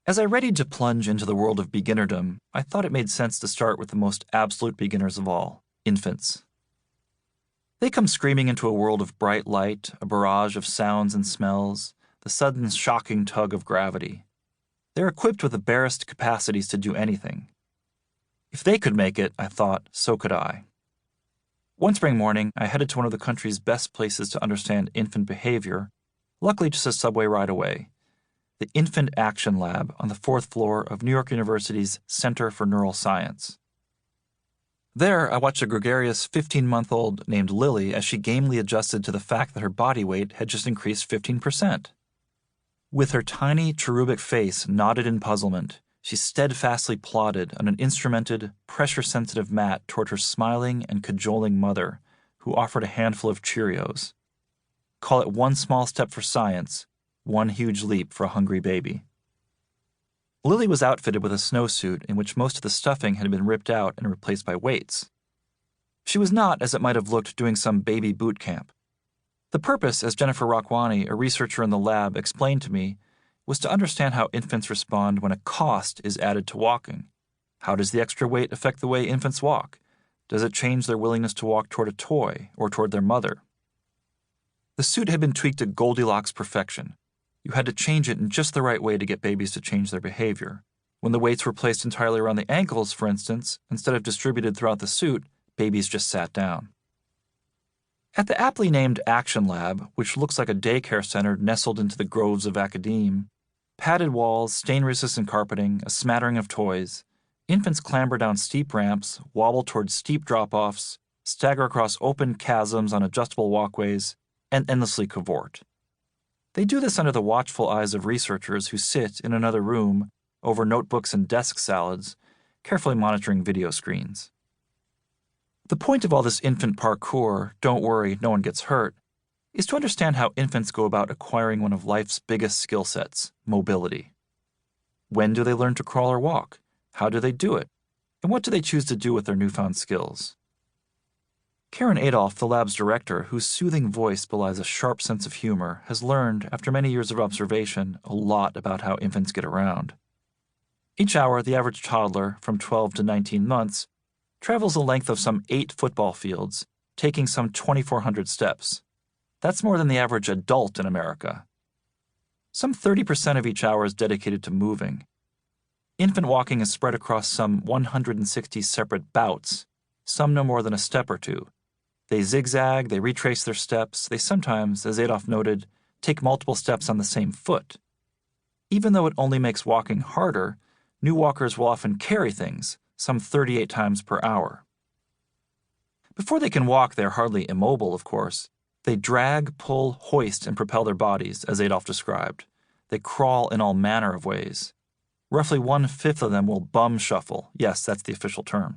As I readied to plunge into the world of beginnerdom, I thought it made sense to start with the most absolute beginners of all, infants. They come screaming into a world of bright light, a barrage of sounds and smells, the sudden shocking tug of gravity. They're equipped with the barest capacities to do anything. If they could make it, I thought, so could I. One spring morning, I headed to one of the country's best places to understand infant behavior, luckily just a subway ride away, the Infant Action Lab on the 4th floor of New York University's Center for Neural Science. There, I watched a gregarious 15-month-old named Lily as she gamely adjusted to the fact that her body weight had just increased 15%. With her tiny, cherubic face knotted in puzzlement, she steadfastly plodded on an instrumented, pressure-sensitive mat toward her smiling and cajoling mother, who offered a handful of Cheerios. Call it one small step for science, one huge leap for a hungry baby. Lily was outfitted with a snowsuit in which most of the stuffing had been ripped out and replaced by weights. She was not, as it might have looked, doing some baby boot camp. The purpose, as Jennifer Rockwani, a researcher in the lab, explained to me, was to understand how infants respond when a cost is added to walking. How does the extra weight affect the way infants walk? Does it change their willingness to walk toward a toy or toward their mother? The suit had been tweaked to Goldilocks perfection. You had to change it in just the right way to get babies to change their behavior. When the weights were placed entirely around the ankles, for instance, instead of distributed throughout the suit, babies just sat down. At the aptly named Action Lab, which looks like a daycare center nestled into the groves of academe, padded walls, stain-resistant carpeting, a smattering of toys, infants clamber down steep ramps, wobble towards steep drop-offs, stagger across open chasms on adjustable walkways, and endlessly cavort. They do this under the watchful eyes of researchers who sit in another room over notebooks and desk salads, carefully monitoring video screens. The point of all this infant parkour, don't worry, no one gets hurt, is to understand how infants go about acquiring one of life's biggest skill sets, mobility. When do they learn to crawl or walk? How do they do it? And what do they choose to do with their newfound skills? Karen Adolph, the lab's director, whose soothing voice belies a sharp sense of humor, has learned, after many years of observation, a lot about how infants get around. Each hour, the average toddler, from 12 to 19 months, travels the length of some 8 football fields, taking some 2,400 steps. That's more than the average adult in America. Some 30% of each hour is dedicated to moving. Infant walking is spread across some 160 separate bouts, some no more than a step or two. They zigzag, they retrace their steps, they sometimes, as Adolph noted, take multiple steps on the same foot. Even though it only makes walking harder, new walkers will often carry things, some 38 times per hour. Before they can walk, they're hardly immobile, of course. They drag, pull, hoist, and propel their bodies, as Adolph described. They crawl in all manner of ways. Roughly 1/5 of them will bum shuffle. Yes, that's the official term.